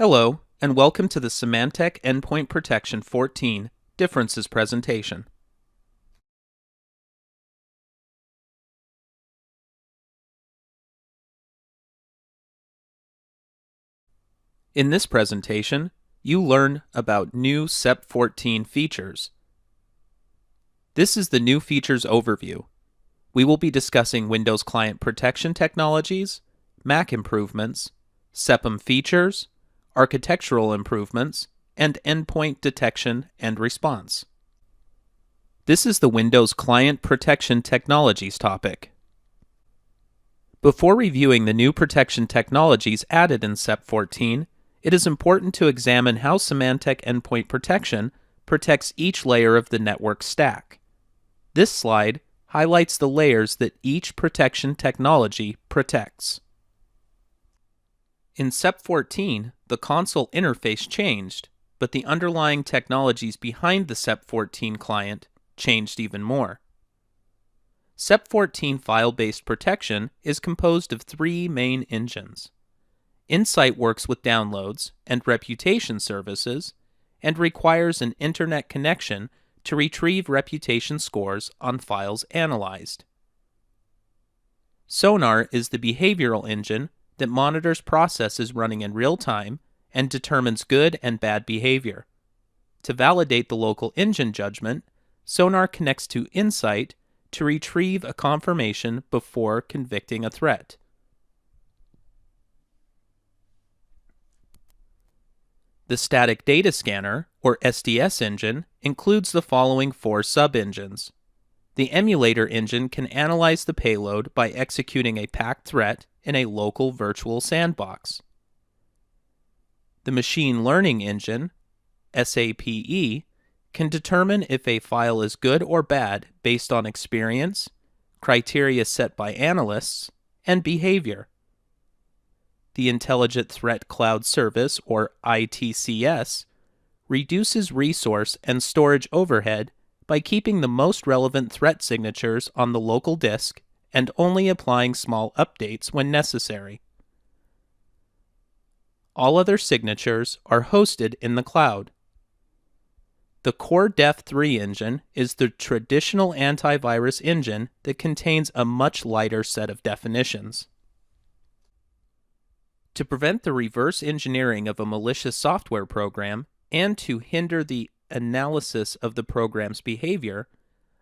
Hello, and welcome to the Symantec Endpoint Protection 14 Differences presentation. In this presentation, you learn about new SEP14 features. This is the new features overview. We will be discussing Windows Client Protection technologies, Mac improvements, SEPM features, architectural improvements, and endpoint detection and response. This is the Windows Client Protection Technologies topic. Before reviewing the new protection technologies added in SEP14, it is important to examine how Symantec Endpoint Protection protects each layer of the network stack. This slide highlights the layers that each protection technology protects. In SEP14, the console interface changed, but the underlying technologies behind the SEP14 client changed even more. SEP14 file-based protection is composed of three main engines. Insight works with downloads and reputation services and requires an internet connection to retrieve reputation scores on files analyzed. Sonar is the behavioral engine that monitors processes running in real time and determines good and bad behavior. To validate the local engine judgment, Sonar connects to Insight to retrieve a confirmation before convicting a threat. The Static Data Scanner, or SDS engine, includes the following four sub-engines. The Emulator engine can analyze the payload by executing a packed threat in a local virtual sandbox. The Machine Learning engine, SAPE, can determine if a file is good or bad based on experience, criteria set by analysts, and behavior. The Intelligent Threat Cloud Service, or ITCS, reduces resource and storage overhead by keeping the most relevant threat signatures on the local disk and only applying small updates when necessary. All other signatures are hosted in the cloud. The Core Def3 engine is the traditional antivirus engine that contains a much lighter set of definitions. To prevent the reverse engineering of a malicious software program and to hinder the analysis of the program's behavior,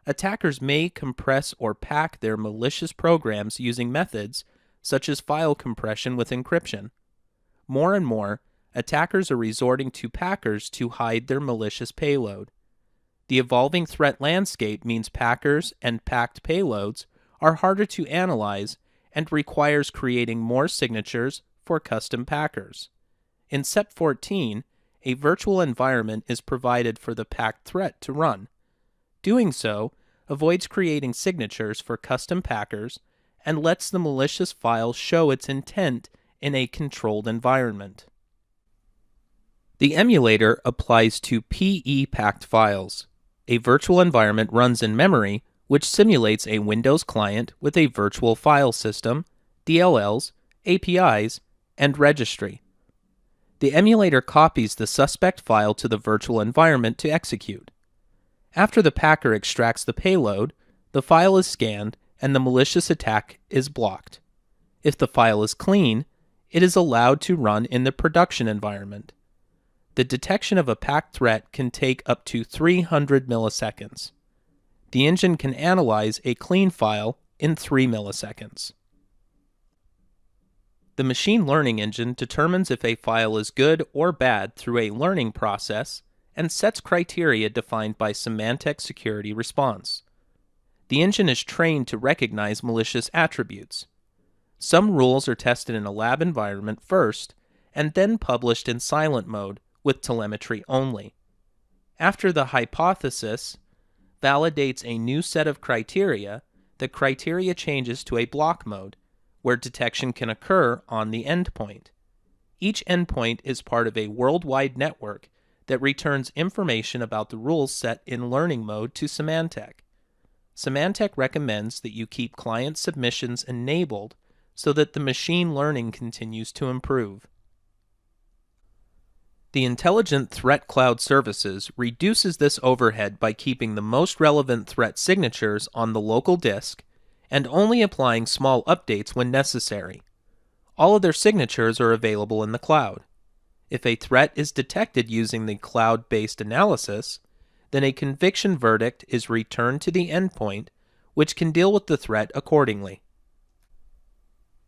attackers may compress or pack their malicious programs using methods such as file compression with encryption. More and more, attackers are resorting to packers to hide their malicious payload. The evolving threat landscape means packers and packed payloads are harder to analyze and requires creating more signatures for custom packers. In SEP14, a virtual environment is provided for the packed threat to run. Doing so avoids creating signatures for custom packers and lets the malicious file show its intent in a controlled environment. The emulator applies to PE-packed files. A virtual environment runs in memory, which simulates a Windows client with a virtual file system, DLLs, APIs, and registry. The emulator copies the suspect file to the virtual environment to execute. After the packer extracts the payload, the file is scanned and the malicious attack is blocked. If the file is clean, it is allowed to run in the production environment. The detection of a packed threat can take up to 300 milliseconds. The engine can analyze a clean file in 3 milliseconds. The machine learning engine determines if a file is good or bad through a learning process and sets criteria defined by Symantec Security Response. The engine is trained to recognize malicious attributes. Some rules are tested in a lab environment first and then published in silent mode with telemetry only. After the hypothesis validates a new set of criteria, the criteria changes to a block mode, where detection can occur on the endpoint. Each endpoint is part of a worldwide network that returns information about the rules set in learning mode to Symantec. Symantec recommends that you keep client submissions enabled so that the machine learning continues to improve. The Intelligent Threat Cloud Services reduces this overhead by keeping the most relevant threat signatures on the local disk and only applying small updates when necessary. All of their signatures are available in the cloud. If a threat is detected using the cloud-based analysis, then a conviction verdict is returned to the endpoint, which can deal with the threat accordingly.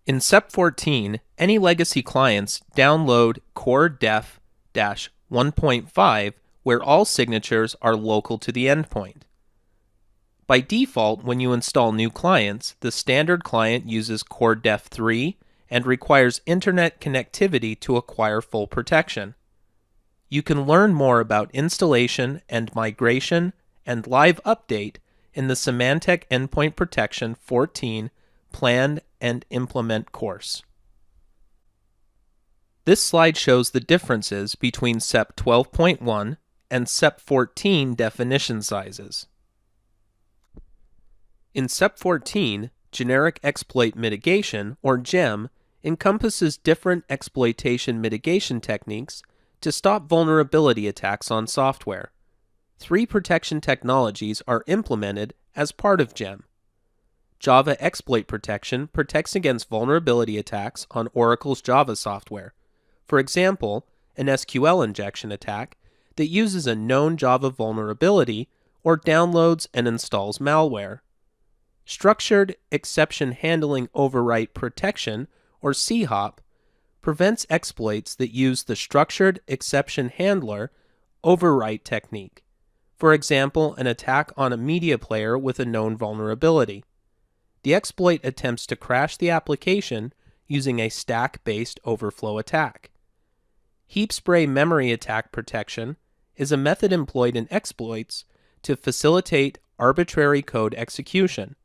In SEP14, any legacy clients download Core Def 1.5, where all signatures are local to the endpoint. By default, when you install new clients, the standard client uses Core Def 3 and requires internet connectivity to acquire full protection. You can learn more about installation and migration and live update in the Symantec Endpoint Protection 14 Plan and Implement course. This slide shows the differences between SEP 12.1 and SEP 14 definition sizes. In SEP 14, generic exploit mitigation, or GEM, encompasses different exploitation mitigation techniques to stop vulnerability attacks on software. 3 protection technologies are implemented as part of GEM. Java Exploit Protection protects against vulnerability attacks on Oracle's Java software. For example, an SQL injection attack that uses a known Java vulnerability or downloads and installs malware. Structured Exception Handling Overwrite Protection, or CHOP, prevents exploits that use the Structured Exception Handler overwrite technique. For example, an attack on a media player with a known vulnerability. The exploit attempts to crash the application using a stack-based overflow attack. Heap spray memory attack protection is a method employed in exploits to facilitate arbitrary code execution.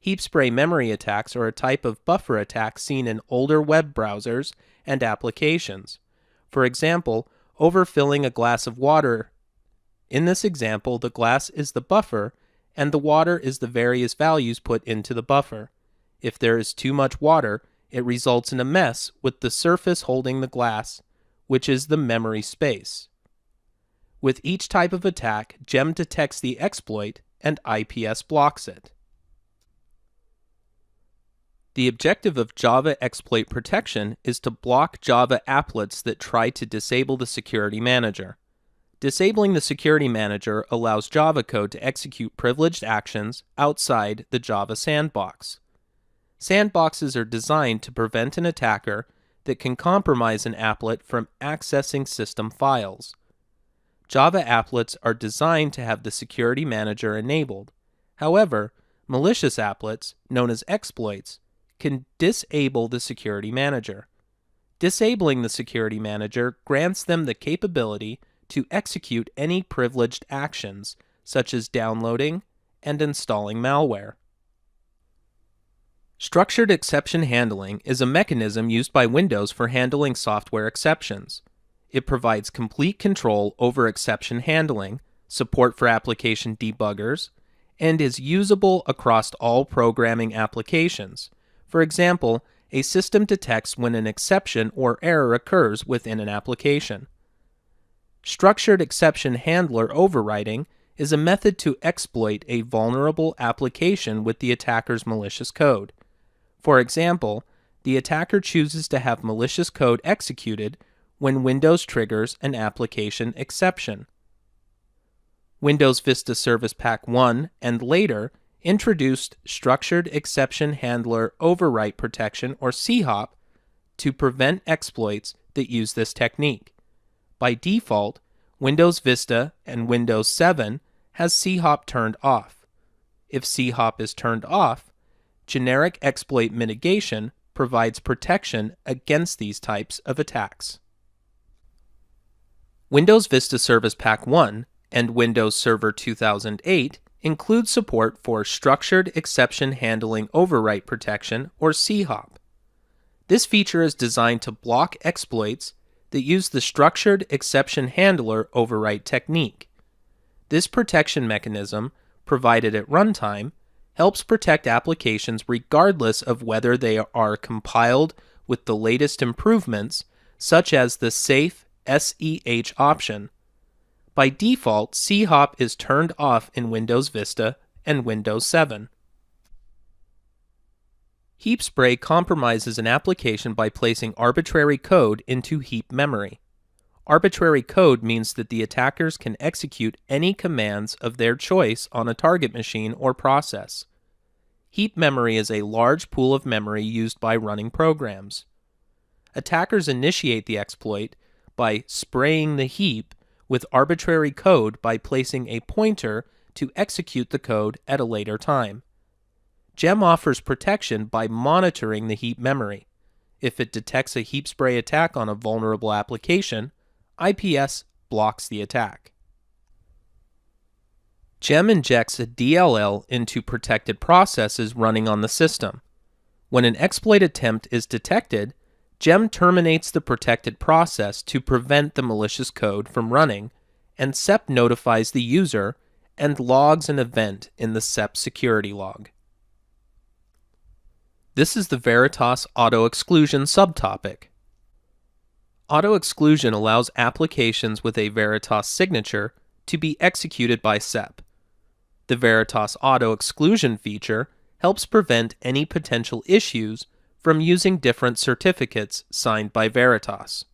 Heap spray memory attacks are a type of buffer attack seen in older web browsers and applications. For example, overfilling a glass of water. In this example, the glass is the buffer and the water is the various values put into the buffer. If there is too much water, it results in a mess with the surface holding the glass, which is the memory space. With each type of attack, GEM detects the exploit and IPS blocks it. The objective of Java Exploit Protection is to block Java applets that try to disable the security manager. Disabling the security manager allows Java code to execute privileged actions outside the Java sandbox. Sandboxes are designed to prevent an attacker that can compromise an applet from accessing system files. Java applets are designed to have the security manager enabled. However, malicious applets, known as exploits, can disable the security manager. Disabling the security manager grants them the capability to execute any privileged actions, such as downloading and installing malware. Structured exception handling is a mechanism used by Windows for handling software exceptions. It provides complete control over exception handling, support for application debuggers, and is usable across all programming applications. For example, a system detects when an exception or error occurs within an application. Structured exception handler overwriting is a method to exploit a vulnerable application with the attacker's malicious code. For example, the attacker chooses to have malicious code executed when Windows triggers an application exception. Windows Vista Service Pack 1 and later introduced Structured Exception Handler Overwrite Protection, or CHOP, to prevent exploits that use this technique. By default, Windows Vista and Windows 7 has CHOP turned off. If CHOP is turned off, generic exploit mitigation provides protection against these types of attacks. Windows Vista Service Pack 1 and Windows Server 2008 include support for Structured Exception Handling Overwrite Protection, or CHOP. This feature is designed to block exploits that use the Structured Exception Handler Overwrite technique. This protection mechanism, provided at runtime, helps protect applications regardless of whether they are compiled with the latest improvements, such as the safe SEH option. By default, CHOP is turned off in Windows Vista and Windows 7. Heap spray compromises an application by placing arbitrary code into heap memory. Arbitrary code means that the attackers can execute any commands of their choice on a target machine or process. Heap memory is a large pool of memory used by running programs. Attackers initiate the exploit by spraying the heap with arbitrary code by placing a pointer to execute the code at a later time. GEM offers protection by monitoring the heap memory. If it detects a heap spray attack on a vulnerable application, IPS blocks the attack. GEM injects a DLL into protected processes running on the system. When an exploit attempt is detected, GEM terminates the protected process to prevent the malicious code from running, and SEP notifies the user and logs an event in the SEP security log. This is the Veritas auto-exclusion subtopic. Auto-exclusion allows applications with a Veritas signature to be executed by SEP. The Veritas auto-exclusion feature helps prevent any potential issues from using different certificates signed by Veritas.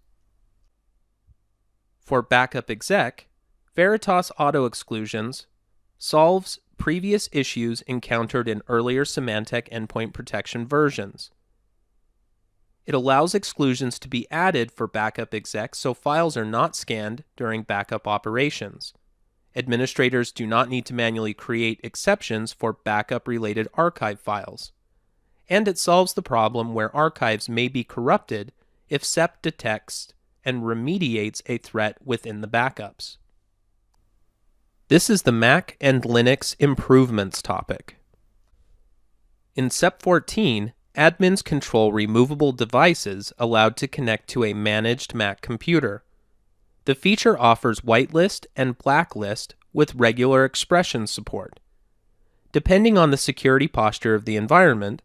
For backup exec, Veritas auto-exclusions solves previous issues encountered in earlier Symantec endpoint protection versions. It allows exclusions to be added for backup exec so files are not scanned during backup operations. Administrators do not need to manually create exceptions for backup-related archive files. And it solves the problem where archives may be corrupted if SEP detects and remediates a threat within the backups. This is the Mac and Linux improvements topic. In SEP14, admins control removable devices allowed to connect to a managed Mac computer. The feature offers whitelist and blacklist with regular expression support. Depending on the security posture of the environment,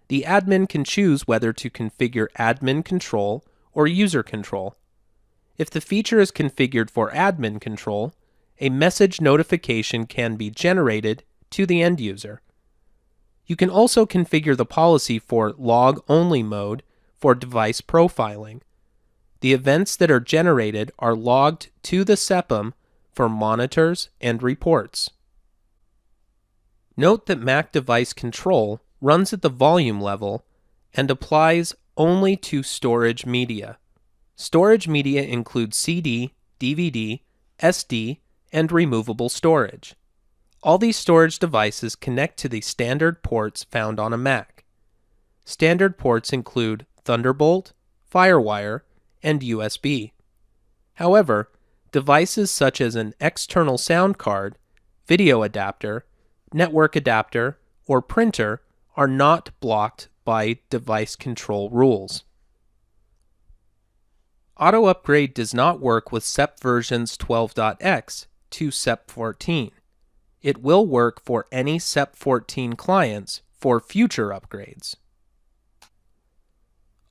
the admin can choose whether to configure admin control or user control. If the feature is configured for admin control, a message notification can be generated to the end user. You can also configure the policy for log-only mode for device profiling. The events that are generated are logged to the SEPM for monitors and reports. Note that Mac device control runs at the volume level and applies only to storage media. Storage media includes CD, DVD, SD, and removable storage. All these storage devices connect to the standard ports found on a Mac. Standard ports include Thunderbolt, FireWire, and USB. However, devices such as an external sound card, video adapter, network adapter, or printer are not blocked by device control rules. Auto upgrade does not work with SEP versions 12.x to SEP14. It will work for any SEP14 clients for future upgrades.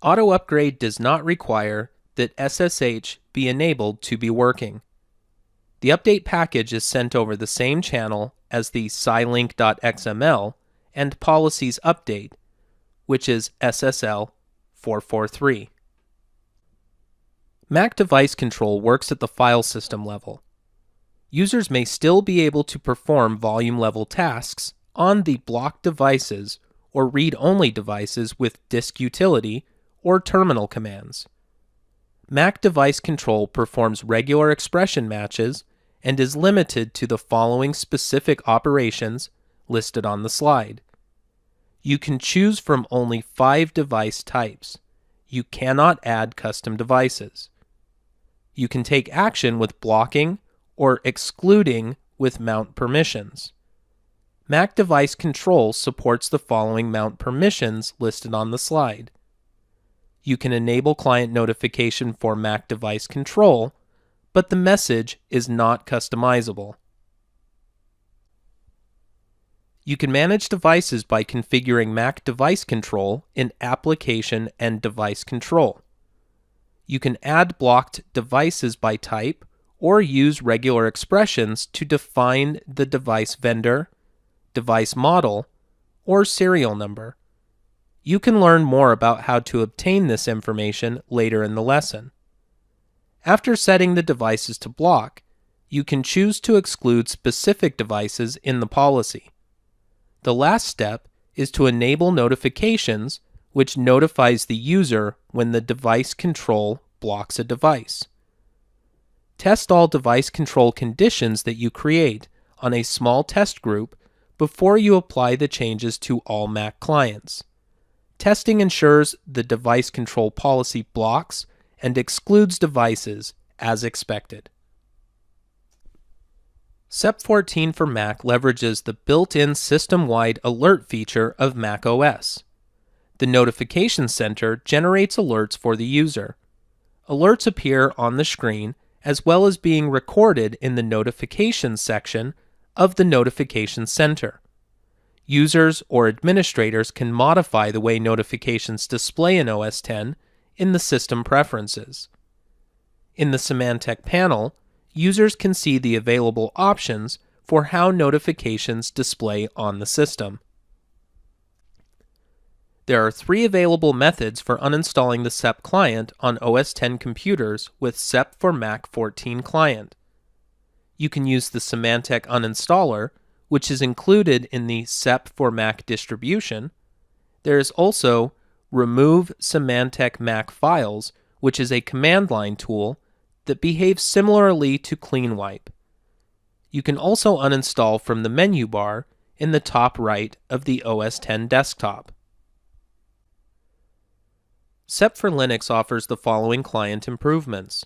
Auto upgrade does not require that SSH be enabled to be working. The update package is sent over the same channel as the sylink.xml and policies update, which is SSL 443. Mac device control works at the file system level. Users may still be able to perform volume-level tasks on the blocked devices or read-only devices with disk utility or terminal commands. Mac device control performs regular expression matches and is limited to the following specific operations listed on the slide. You can choose from only 5 device types. You cannot add custom devices. You can take action with blocking or excluding with mount permissions. Mac device control supports the following mount permissions listed on the slide. You can enable client notification for Mac device control, but the message is not customizable. You can manage devices by configuring Mac device control in Application and Device Control. You can add blocked devices by type or use regular expressions to define the device vendor, device model, or serial number. You can learn more about how to obtain this information later in the lesson. After setting the devices to block, you can choose to exclude specific devices in the policy. The last step is to enable notifications, which notifies the user when the device control blocks a device. Test all device control conditions that you create on a small test group before you apply the changes to all Mac clients. Testing ensures the device control policy blocks and excludes devices as expected. SEP14 for Mac leverages the built-in system-wide alert feature of Mac OS. The Notification Center generates alerts for the user. Alerts appear on the screen as well as being recorded in the Notifications section of the Notification Center. Users or administrators can modify the way notifications display in OS X in the System Preferences. In the Symantec panel, users can see the available options for how notifications display on the system. There are 3 available methods for uninstalling the SEP client on OS X computers with SEP for Mac 14 client. You can use the Symantec uninstaller, which is included in the SEP for Mac distribution. There is also Remove Symantec Mac Files, which is a command line tool that behaves similarly to Clean Wipe. You can also uninstall from the menu bar in the top right of the OS X desktop. SEP for Linux offers the following client improvements.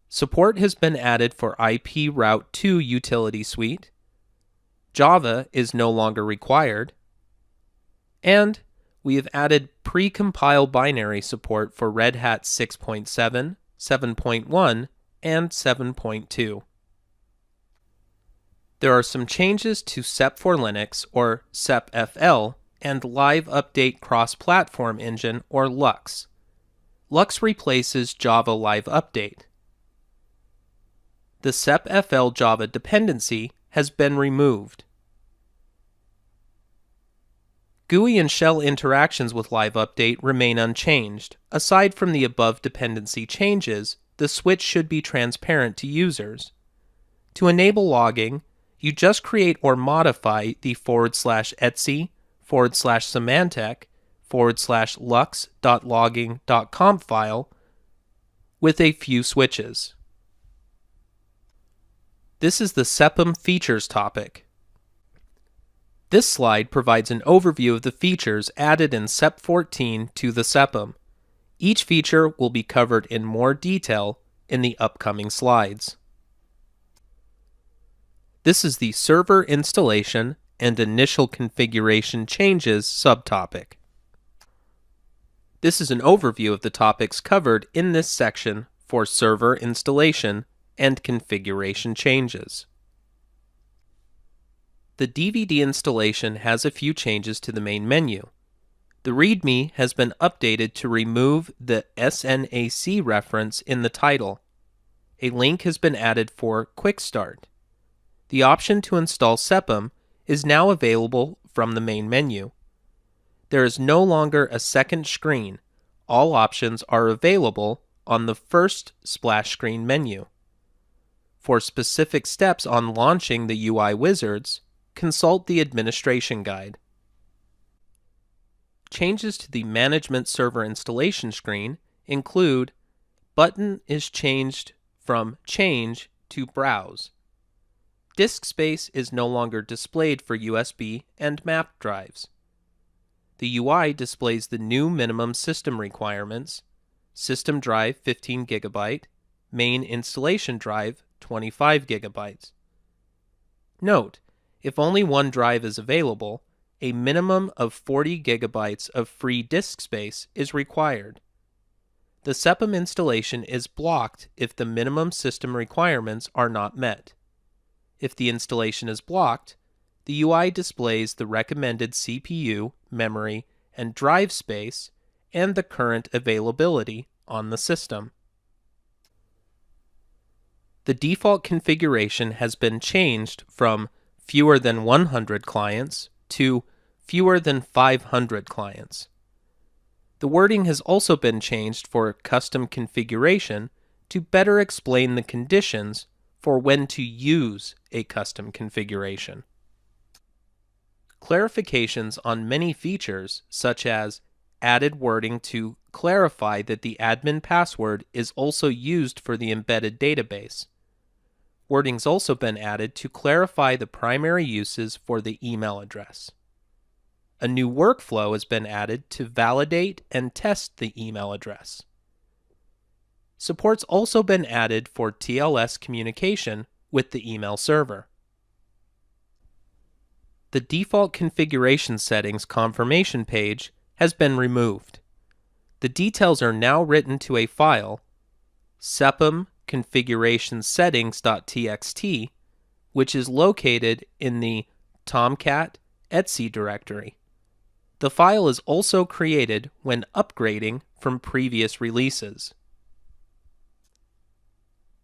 Support has been added for IP Route 2 utility suite. Java is no longer required. And we have added pre-compile binary support for Red Hat 6.7, 7.1, and 7.2. There are some changes to SEP for Linux, or SEP-FL, and Live Update Cross-Platform Engine, or LUX. LUX replaces Java Live Update. The SEP-FL Java dependency has been removed. GUI and shell interactions with Live Update remain unchanged. Aside from the above dependency changes, the switch should be transparent to users. To enable logging, you just create or modify the /etc/symantec/lux.logging.conf file with a few switches. This is the SEPM features topic. This slide provides an overview of the features added in SEP14 to the SEPM. Each feature will be covered in more detail in the upcoming slides. This is the server installation and initial configuration changes subtopic. This is an overview of the topics covered in this section for server installation and configuration changes. The DVD installation has a few changes to the main menu. The README has been updated to remove the SNAC reference in the title. A link has been added for Quick Start. The option to install SEPM is now available from the main menu. There is no longer a second screen. All options are available on the first splash screen menu. For specific steps on launching the UI wizards, consult the administration guide. Changes to the Management Server installation screen include button is changed from Change to Browse. Disk space is no longer displayed for USB and map drives. The UI displays the new minimum system requirements: system drive 15 GB, main installation drive 25 GB. Note, if only one drive is available, a minimum of 40 GB of free disk space is required. The SEPM installation is blocked if the minimum system requirements are not met. If the installation is blocked, the UI displays the recommended CPU, memory, and drive space and the current availability on the system. The default configuration has been changed from fewer than 100 clients to fewer than 500 clients. The wording has also been changed for custom configuration to better explain the conditions for when to use a custom configuration. Clarifications on many features, such as added wording to clarify that the admin password is also used for the embedded database. Wording's also been added to clarify the primary uses for the email address. A new workflow has been added to validate and test the email address. Support's also been added for TLS communication with the email server. The default configuration settings confirmation page has been removed. The details are now written to a file, sepm configuration settings.txt, which is located in the Tomcat etc directory. The file is also created when upgrading from previous releases.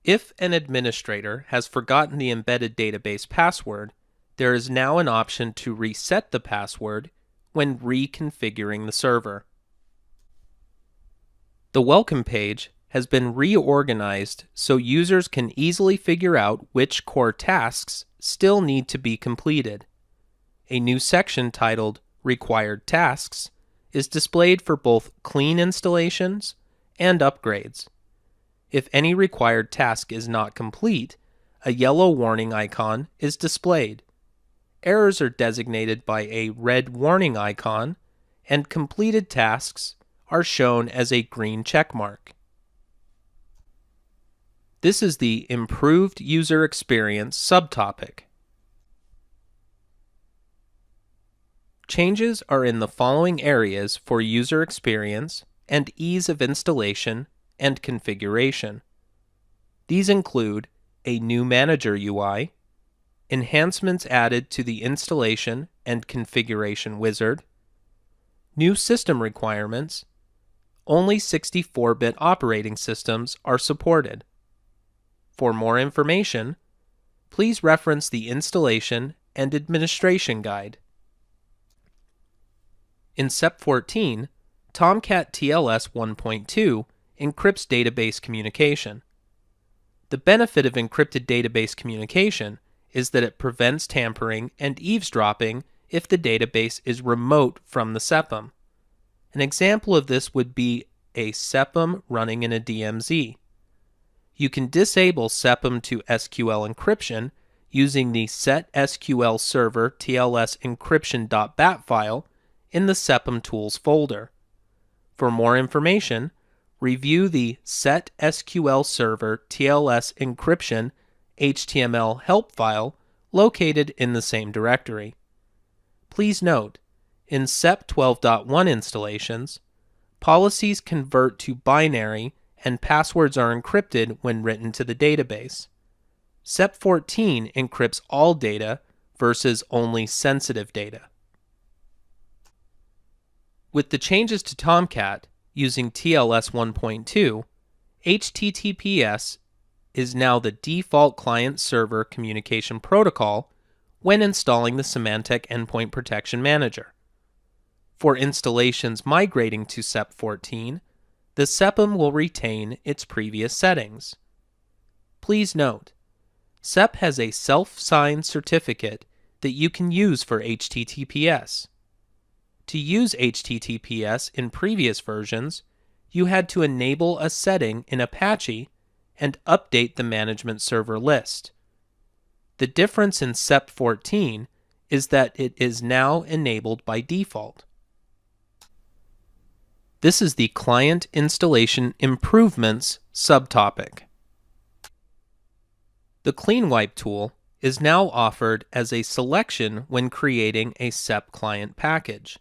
If an administrator has forgotten the embedded database password, there is now an option to reset the password when reconfiguring the server. The welcome page has been reorganized so users can easily figure out which core tasks still need to be completed. A new section titled Required Tasks is displayed for both clean installations and upgrades. If any required task is not complete, a yellow warning icon is displayed. Errors are designated by a red warning icon, and completed tasks are shown as a green checkmark. This is the Improved User Experience subtopic. Changes are in the following areas for user experience and ease of installation and configuration. These include a new Manager UI, enhancements added to the installation and configuration wizard, new system requirements, only 64-bit operating systems are supported. For more information, please reference the Installation and Administration Guide. In SEP14, Tomcat TLS 1.2 encrypts database communication. The benefit of encrypted database communication is that it prevents tampering and eavesdropping if the database is remote from the SEPM. An example of this would be a SEPM running in a DMZ. You can disable SEPM to SQL encryption using the set_sql server TLS encryption.bat file in the SEPM tools folder. For more information, review the set_sql server TLS encryption HTML help file located in the same directory. Please note, in SEP12.1 installations, policies convert to binary and passwords are encrypted when written to the database. SEP14 encrypts all data versus only sensitive data. With the changes to Tomcat using TLS 1.2, HTTPS is now the default client-server communication protocol when installing the Symantec Endpoint Protection Manager. For installations migrating to SEP14, the SEPM will retain its previous settings. Please note, SEP has a self-signed certificate that you can use for HTTPS. To use HTTPS in previous versions, you had to enable a setting in Apache and update the management server list. The difference in SEP14 is that it is now enabled by default. This is the Client Installation Improvements subtopic. The Clean Wipe tool is now offered as a selection when creating a SEP client package.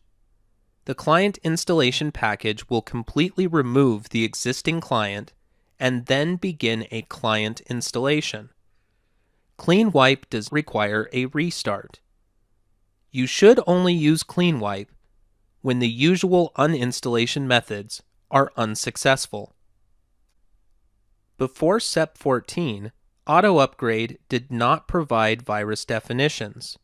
The client installation package will completely remove the existing client and then begin a client installation. Clean Wipe does require a restart. You should only use Clean Wipe when the usual uninstallation methods are unsuccessful. Before SEP14, Auto Upgrade did not provide virus definitions.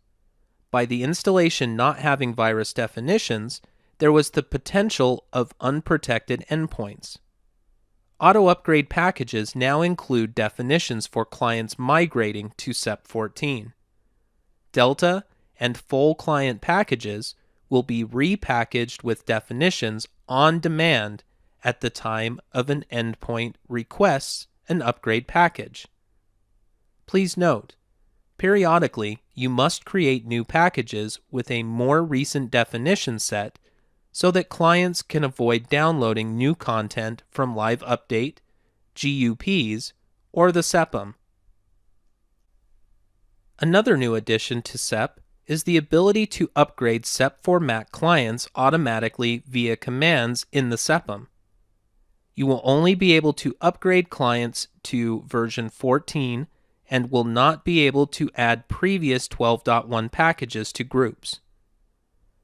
By the installation not having virus definitions, there was the potential of unprotected endpoints. Auto Upgrade packages now include definitions for clients migrating to SEP14. Delta and full client packages will be repackaged with definitions on demand at the time of an endpoint requests an upgrade package. Please note, periodically you must create new packages with a more recent definition set so that clients can avoid downloading new content from Live Update, GUPs, or the SEPM. Another new addition to SEP is the ability to upgrade SEP for Mac clients automatically via commands in the SEPM. You will only be able to upgrade clients to version 14 and will not be able to add previous 12.1 packages to groups.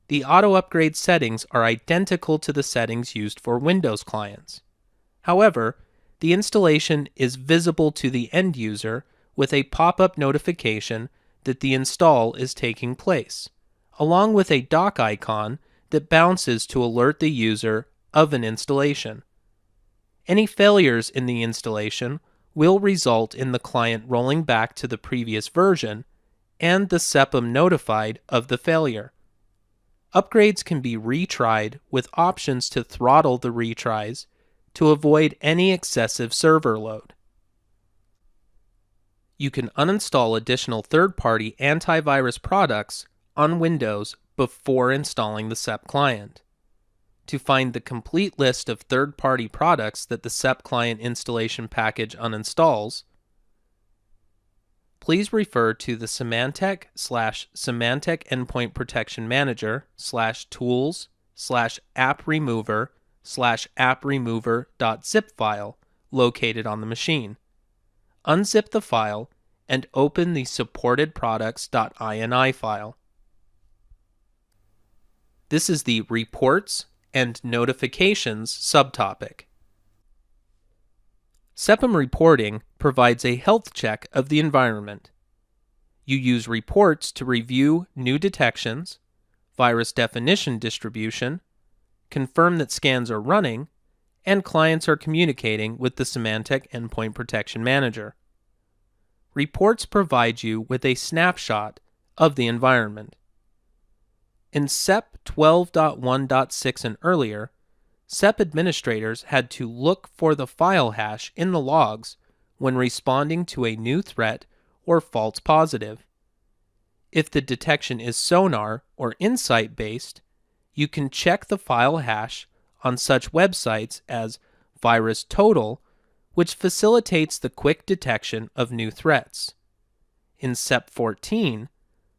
The auto upgrade settings are identical to the settings used for Windows clients. However, the installation is visible to the end user with a pop-up notification that the install is taking place, along with a dock icon that bounces to alert the user of an installation. Any failures in the installation will result in the client rolling back to the previous version and the SEPM notified of the failure. Upgrades can be retried with options to throttle the retries to avoid any excessive server load. You can uninstall additional third-party antivirus products on Windows before installing the SEP client. To find the complete list of third-party products that the SEP client installation package uninstalls, please refer to the Symantec/Symantec Endpoint Protection Manager /tools/app remover/app-remover.zip file located on the machine. Unzip the file and open the supported products.ini file. This is the Reports and Notifications subtopic. SEPM reporting provides a health check of the environment. You use reports to review new detections, virus definition distribution, confirm that scans are running, and clients are communicating with the Symantec Endpoint Protection Manager. Reports provide you with a snapshot of the environment. In SEP 12.1.6 and earlier, SEP administrators had to look for the file hash in the logs when responding to a new threat or false positive. If the detection is sonar or insight based, you can check the file hash on such websites as VirusTotal, which facilitates the quick detection of new threats. In SEP14,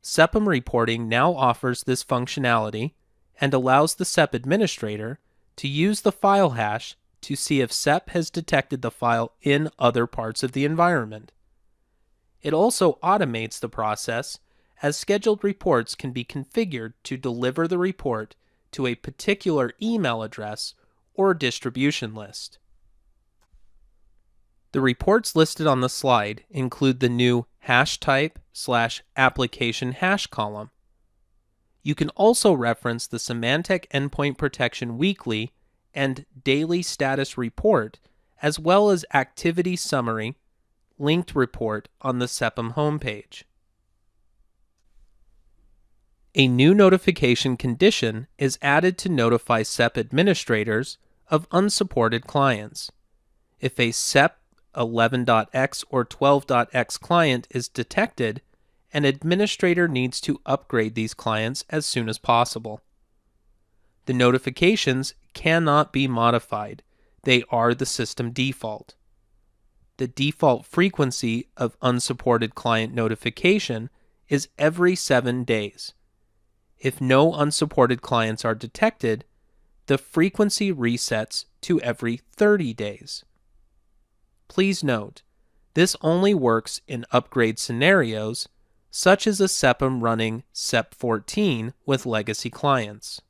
SEPM reporting now offers this functionality and allows the SEP administrator to use the file hash to see if SEP has detected the file in other parts of the environment. It also automates the process, as scheduled reports can be configured to deliver the report to a particular email address or distribution list. The reports listed on the slide include the new hash type/application hash column. You can also reference the Symantec Endpoint Protection Weekly and Daily Status Report, as well as Activity Summary, linked report on the SEPM homepage. A new notification condition is added to notify SEP administrators of unsupported clients. If a SEP 11.x or 12.x client is detected, an administrator needs to upgrade these clients as soon as possible. The notifications cannot be modified. They are the system default. The default frequency of unsupported client notification is every 7 days. If no unsupported clients are detected, the frequency resets to every 30 days. Please note, this only works in upgrade scenarios, such as a SEPM running SEP14 with legacy clients.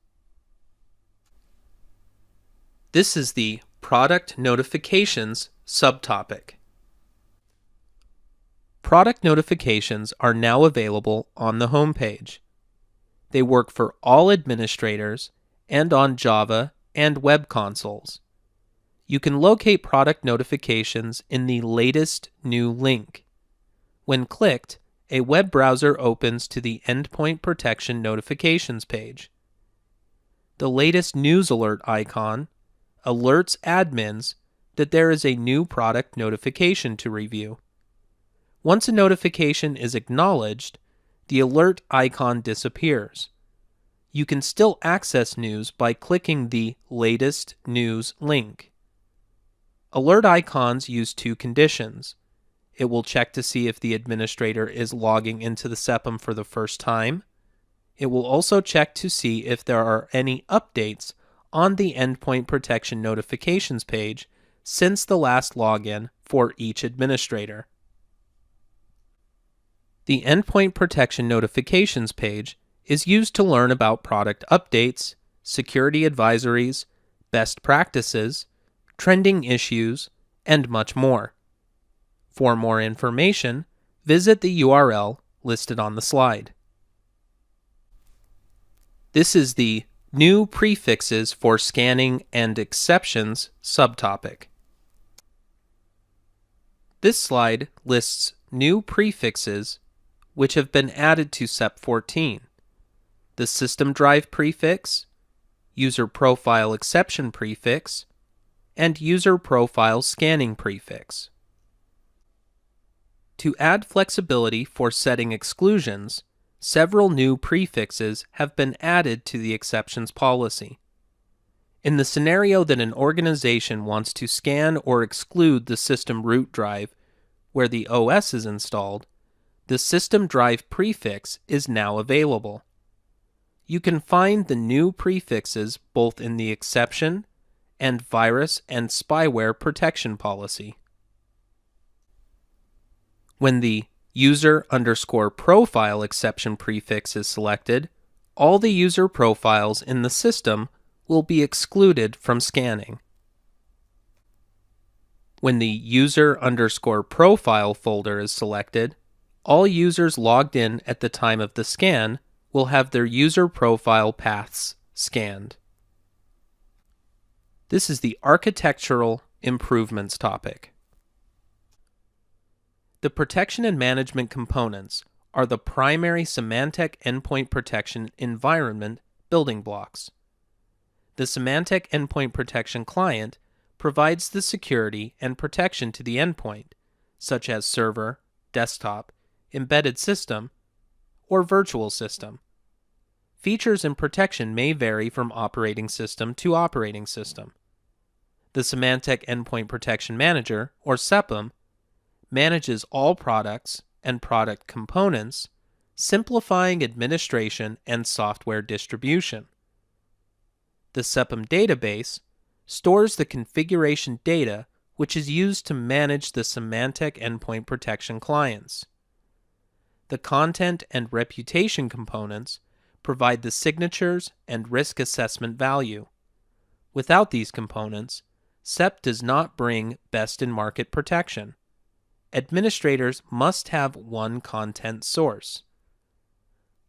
This is the Product Notifications subtopic. Product notifications are now available on the home page. They work for all administrators and on Java and web consoles. You can locate product notifications in the latest new link. When clicked, a web browser opens to the Endpoint Protection Notifications page. The latest news alert icon alerts admins that there is a new product notification to review. Once a notification is acknowledged, the alert icon disappears. You can still access news by clicking the Latest News link. Alert icons use two conditions. It will check to see if the administrator is logging into the SEPM for the first time. It will also check to see if there are any updates on the Endpoint Protection Notifications page since the last login for each administrator. The Endpoint Protection Notifications page is used to learn about product updates, security advisories, best practices, trending issues, and much more. For more information, visit the URL listed on the slide. This is the New Prefixes for Scanning and Exceptions subtopic. This slide lists new prefixes which have been added to SEP14. The System Drive prefix, User Profile Exception prefix, and User Profile Scanning prefix. To add flexibility for setting exclusions, several new prefixes have been added to the exceptions policy. In the scenario that an organization wants to scan or exclude the system root drive where the OS is installed, the System Drive prefix is now available. You can find the new prefixes both in the exception and virus and spyware protection policy. When the user_profile exception prefix is selected, all the user profiles in the system will be excluded from scanning. When the user_profile folder is selected, all users logged in at the time of the scan will have their user profile paths scanned. This is the Architectural Improvements topic. The protection and management components are the primary Symantec endpoint protection environment building blocks. The Symantec Endpoint Protection Client provides the security and protection to the endpoint, such as server, desktop, embedded system, or virtual system. Features and protection may vary from operating system to operating system. The Symantec Endpoint Protection Manager, or SEPM, manages all products and product components, simplifying administration and software distribution. The SEPM database stores the configuration data which is used to manage the Symantec Endpoint Protection clients. The content and reputation components provide the signatures and risk assessment value. Without these components, SEP does not bring best-in-market protection. Administrators must have one content source.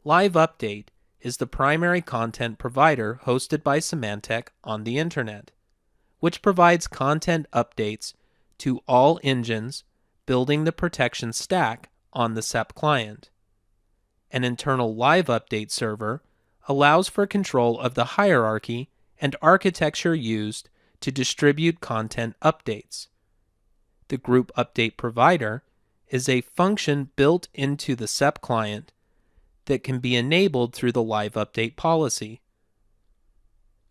Live Update is the primary content provider hosted by Symantec on the Internet, which provides content updates to all engines building the protection stack on the SEP client. An internal Live Update server allows for control of the hierarchy and architecture used to distribute content updates. The Group Update Provider is a function built into the SEP client that can be enabled through the Live Update policy.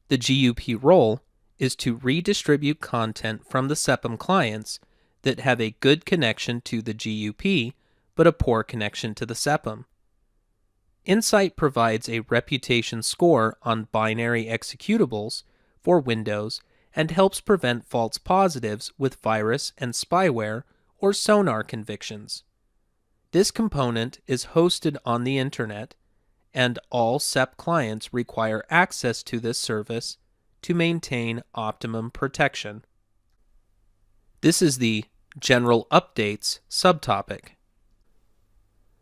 The GUP role is to redistribute content from the SEPM clients that have a good connection to the GUP but a poor connection to the SEPM. Insight provides a reputation score on binary executables for Windows and helps prevent false positives with virus and spyware or sonar convictions. This component is hosted on the Internet, and all SEP clients require access to this service to maintain optimum protection. This is the General Updates subtopic.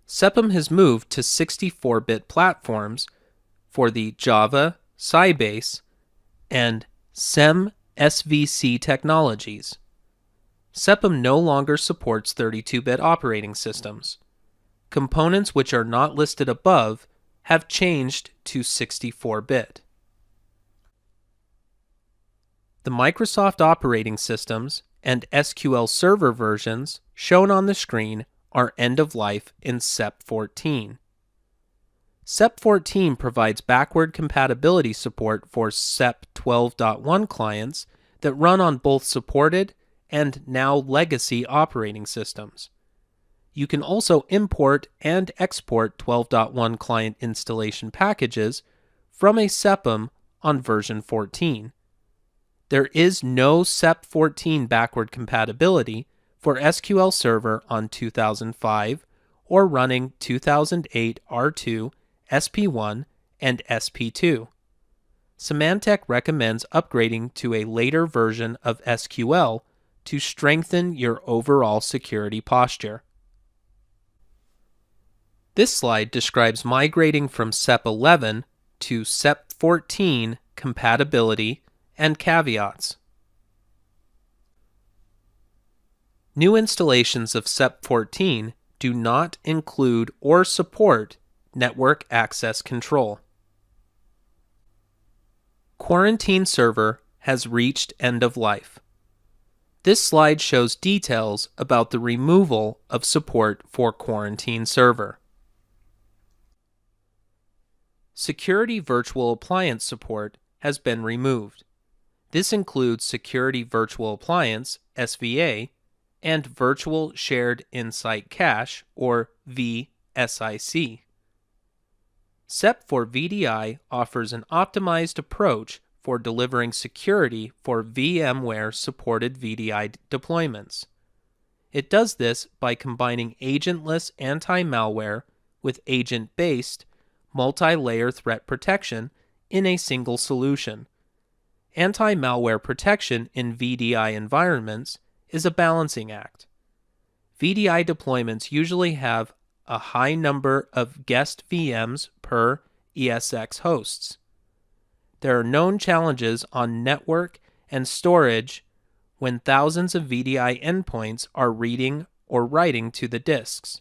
SEPM has moved to 64-bit platforms for the Java, Sybase, and SEM SVC technologies. SEPM no longer supports 32-bit operating systems. Components which are not listed above have changed to 64-bit. The Microsoft operating systems and SQL Server versions shown on the screen are end of life in SEP14. SEP14 provides backward compatibility support for SEP12.1 clients that run on both supported and now legacy operating systems. You can also import and export 12.1 client installation packages from a SEPM on version 14. There is no SEP14 backward compatibility for SQL Server on 2005 or running 2008 R2, SP1, and SP2. Symantec recommends upgrading to a later version of SQL to strengthen your overall security posture. This slide describes migrating from SEP11 to SEP14 compatibility and caveats. New installations of SEP14 do not include or support network access control. Quarantine Server has reached end of life. This slide shows details about the removal of support for Quarantine Server. Security Virtual Appliance support has been removed. This includes Security Virtual Appliance, SVA, and Virtual Shared Insight Cache, or VSIC. SEP for VDI offers an optimized approach for delivering security for VMware-supported VDI deployments. It does this by combining agentless anti-malware with agent-based multi-layer threat protection in a single solution. Anti-malware protection in VDI environments is a balancing act. VDI deployments usually have a high number of guest VMs per ESX hosts. There are known challenges on network and storage when thousands of VDI endpoints are reading or writing to the disks.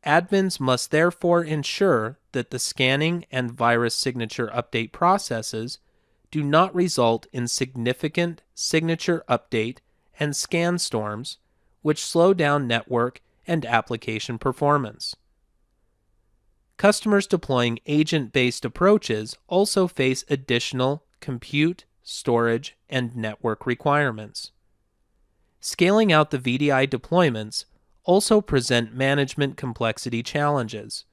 Admins must therefore ensure that the scanning and virus signature update processes do not result in significant signature update and scan storms, which slow down network and application performance. Customers deploying agent-based approaches also face additional compute, storage, and network requirements. Scaling out the VDI deployments also present management complexity challenges.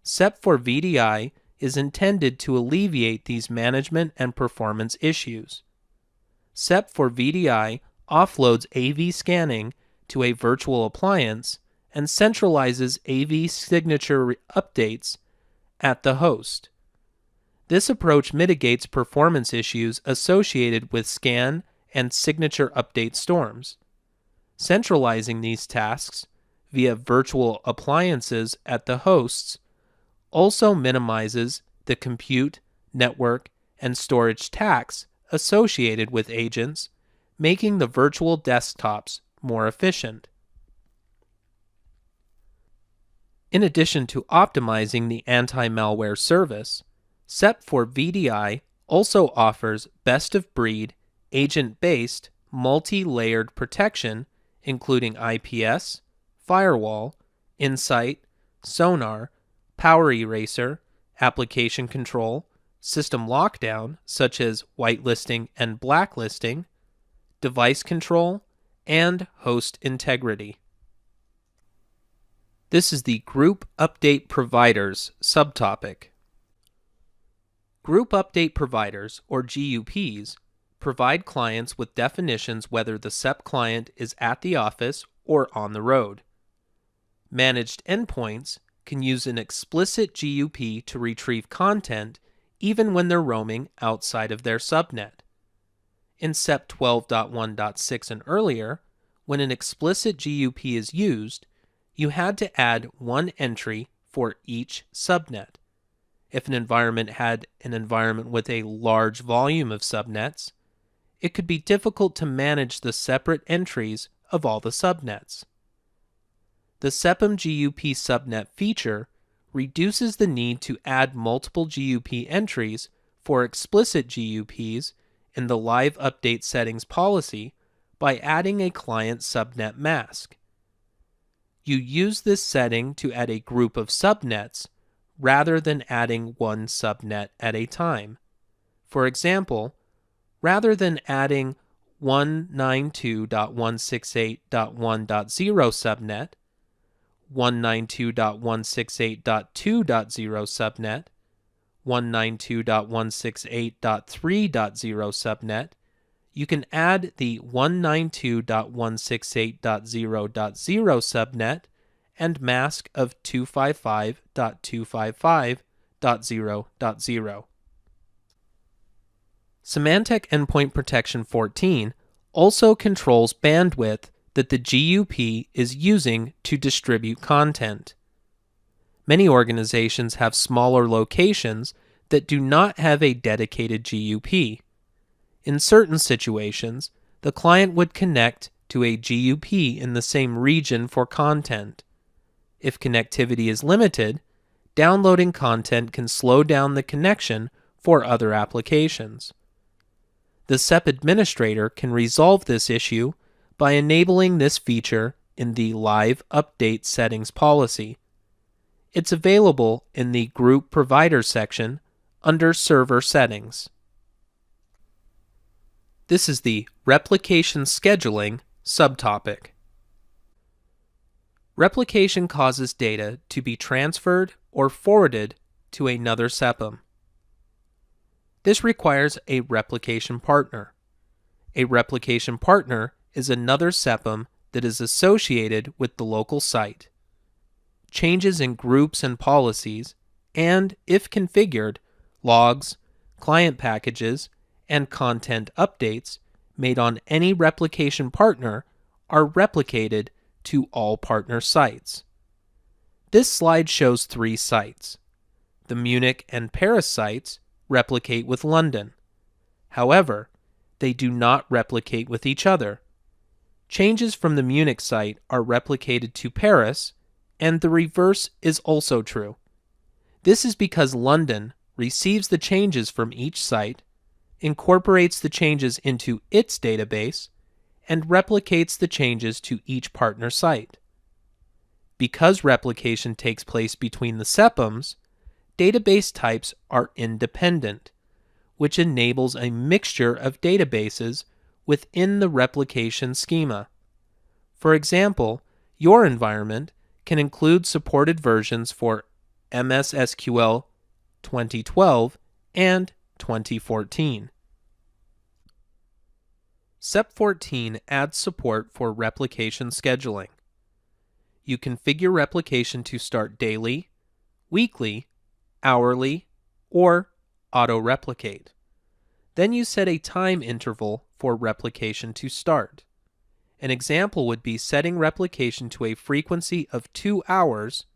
SEP for VDI is intended to alleviate these management and performance issues. SEP for VDI offloads AV scanning to a virtual appliance and centralizes AV signature updates at the host. This approach mitigates performance issues associated with scan and signature update storms. Centralizing these tasks via virtual appliances at the hosts also minimizes the compute, network, and storage tax associated with agents, making the virtual desktops more efficient. In addition to optimizing the anti-malware service, SEP for VDI also offers best-of-breed, agent-based, multi-layered protection, including IPS, firewall, Insight, Sonar, Power Eraser, application control, system lockdown, such as whitelisting and blacklisting, device control, and host integrity. This is the Group Update Providers subtopic. Group Update Providers, or GUPs, provide clients with definitions whether the SEP client is at the office or on the road. Managed endpoints can use an explicit GUP to retrieve content even when they're roaming outside of their subnet. In SEP 12.1.6 and earlier, when an explicit GUP is used, you had to add one entry for each subnet. If an environment had an environment with a large volume of subnets, it could be difficult to manage the separate entries of all the subnets. The SEPM GUP subnet feature reduces the need to add multiple GUP entries for explicit GUPs in the live update settings policy by adding a client subnet mask. You use this setting to add a group of subnets rather than adding one subnet at a time. For example, rather than adding 192.168.1.0 subnet, 192.168.2.0 subnet, 192.168.3.0 subnet, you can add the 192.168.0.0 subnet and mask of 255.255.0.0. Symantec Endpoint Protection 14 also controls bandwidth that the GUP is using to distribute content. Many organizations have smaller locations that do not have a dedicated GUP. In certain situations, the client would connect to a GUP in the same region for content. If connectivity is limited, downloading content can slow down the connection for other applications. The SEP administrator can resolve this issue by enabling this feature in the Live Update Settings policy. It's available in the Group Provider section under Server Settings. This is the Replication Scheduling subtopic. Replication causes data to be transferred or forwarded to another SEPM. This requires a replication partner. A replication partner is another SEPM that is associated with the local site. Changes in groups and policies, and, if configured, logs, client packages, and content updates made on any replication partner are replicated to all partner sites. This slide shows 3 sites. The Munich and Paris sites replicate with London. However, they do not replicate with each other. Changes from the Munich site are replicated to Paris, and the reverse is also true. This is because London receives the changes from each site, incorporates the changes into its database, and replicates the changes to each partner site. Because replication takes place between the SEPMs, database types are independent, which enables a mixture of databases within the replication schema. For example, your environment can include supported versions for MS SQL 2012 and 2014. SEP14 adds support for replication scheduling. You configure replication to start daily, weekly, hourly, or auto-replicate. Then you set a time interval for replication to start. An example would be setting replication to a frequency of 2 hours,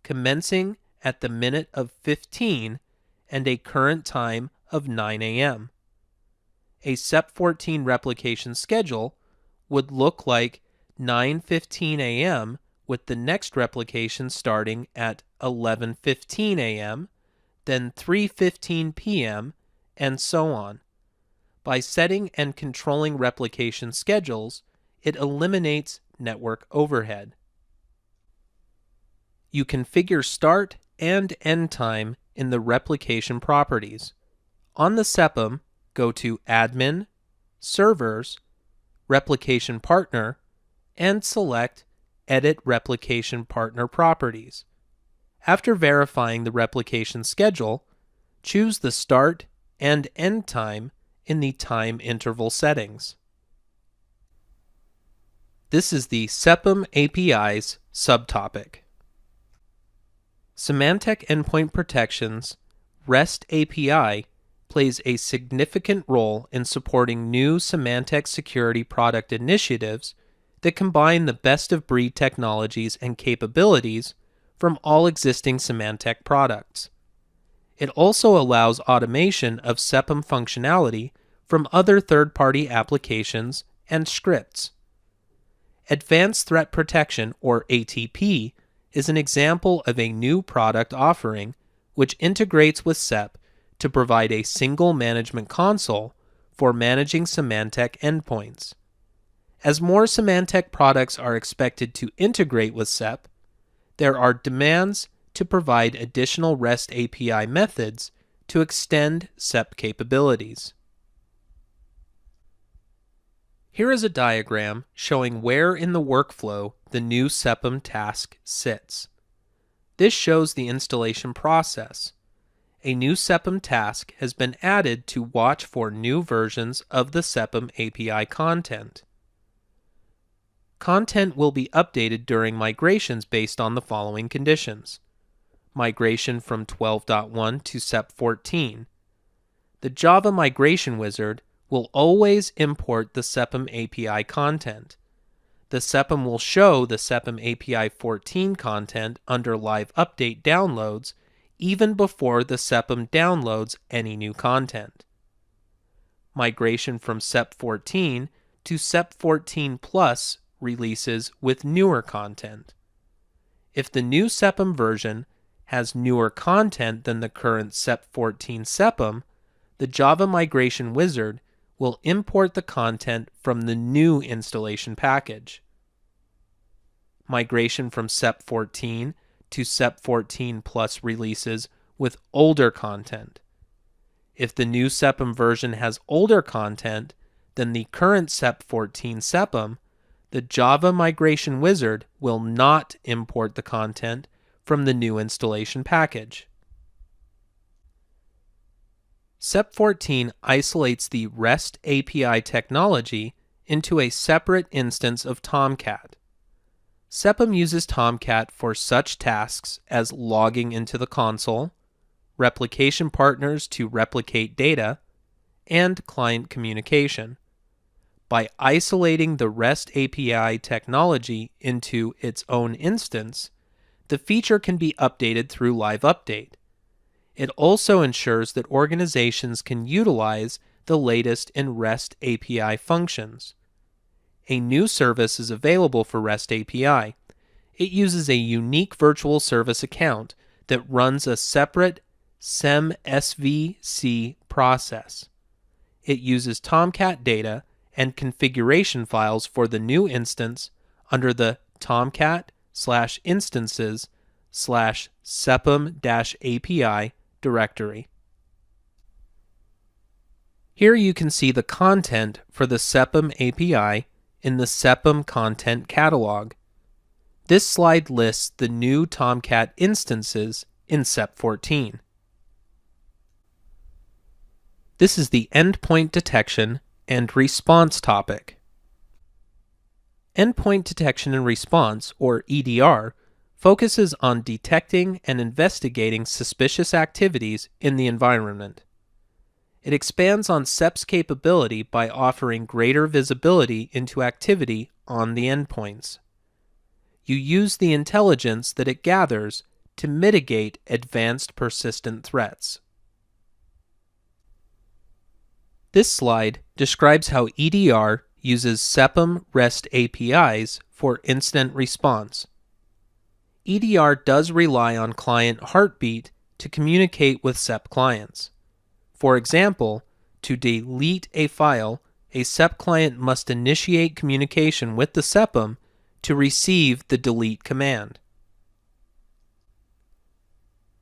commencing at the minute of 15 and a current time of 9 a.m. A SEP14 replication schedule would look like 9:15 a.m. with the next replication starting at 11:15 a.m., then 3:15 p.m., and so on. By setting and controlling replication schedules, it eliminates network overhead. You configure start and end time in the replication properties. On the SEPM, go to Admin, Servers, Replication Partner, and select Edit Replication Partner Properties. After verifying the replication schedule, choose the start and end time in the time interval settings. This is the SEPM APIs subtopic. Symantec Endpoint Protections REST API plays a significant role in supporting new Symantec security product initiatives that combine the best-of-breed technologies and capabilities from all existing Symantec products. It also allows automation of SEPM functionality from other third-party applications and scripts. Advanced Threat Protection, or ATP, is an example of a new product offering which integrates with SEP to provide a single management console for managing Symantec endpoints. As more Symantec products are expected to integrate with SEP, there are demands to provide additional REST API methods to extend SEP capabilities. Here is a diagram showing where in the workflow the new SEPM task sits. This shows the installation process. A new SEPM task has been added to watch for new versions of the SEPM API content. Content will be updated during migrations based on the following conditions. Migration from 12.1 to SEP14. The Java Migration Wizard will always import the SEPM API content. The SEPM will show the SEPM API 14 content under live update downloads even before the SEPM downloads any new content. Migration from SEP14 to SEP14 Plus releases with newer content. If the new SEPM version has newer content than the current SEP14 SEPM, the Java Migration Wizard will import the content from the new installation package. Migration from SEP14 to SEP14 Plus releases with older content. If the new SEPM version has older content than the current SEP14 SEPM, the Java Migration Wizard will not import the content from the new installation package. SEP14 isolates the REST API technology into a separate instance of Tomcat. SEPM uses Tomcat for such tasks as logging into the console, replication partners to replicate data, and client communication. By isolating the REST API technology into its own instance, the feature can be updated through live update. It also ensures that organizations can utilize the latest in REST API functions. A new service is available for REST API. It uses a unique virtual service account that runs a separate SEM SVC process. It uses Tomcat data and configuration files for the new instance under the tomcat/instances/sepm-api directory. Here you can see the content for the SEPM API in the SEPM content catalog. This slide lists the new Tomcat instances in SEP14. This is the endpoint detection and response topic. Endpoint detection and response, or EDR, focuses on detecting and investigating suspicious activities in the environment. It expands on SEP's capability by offering greater visibility into activity on the endpoints. You use the intelligence that it gathers to mitigate advanced persistent threats. This slide describes how EDR uses SEPM REST APIs for incident response. EDR does rely on client heartbeat to communicate with SEP clients. For example, to delete a file, a SEP client must initiate communication with the SEPM to receive the delete command.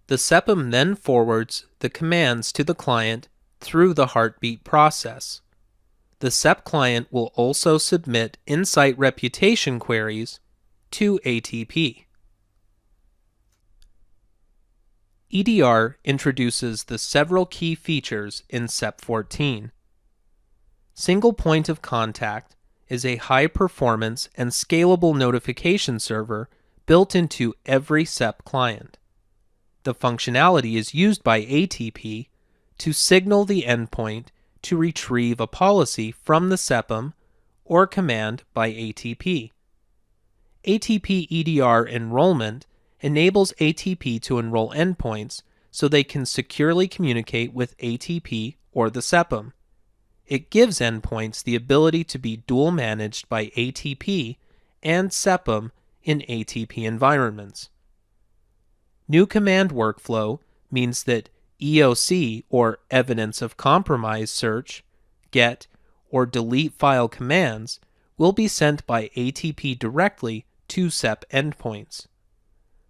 The SEPM then forwards the commands to the client through the heartbeat process. The SEP client will also submit Insight reputation queries to ATP. EDR introduces the several key features in SEP14. Single point of contact is a high-performance and scalable notification server built into every SEP client. The functionality is used by ATP to signal the endpoint to retrieve a policy from the SEPM or command by ATP. ATP EDR enrollment enables ATP to enroll endpoints so they can securely communicate with ATP or the SEPM. It gives endpoints the ability to be dual managed by ATP and SEPM in ATP environments. New command workflow means that EOC, or evidence of compromise search, get, or delete file commands will be sent by ATP directly to SEP endpoints.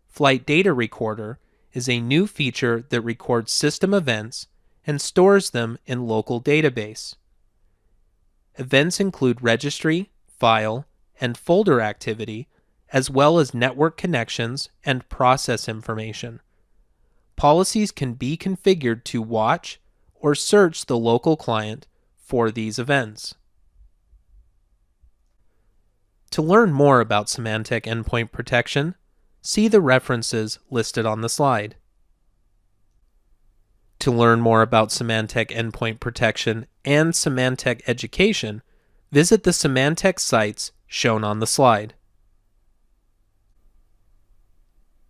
Flight Data Recorder is a new feature that records system events and stores them in local database. Events include registry, file, and folder activity, as well as network connections and process information. Policies can be configured to watch or search the local client for these events. To learn more about Symantec endpoint protection, see the references listed on the slide. To learn more about Symantec endpoint protection and Symantec education, visit the Symantec sites shown on the slide.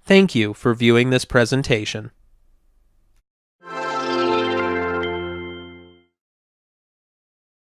Thank you for viewing this presentation.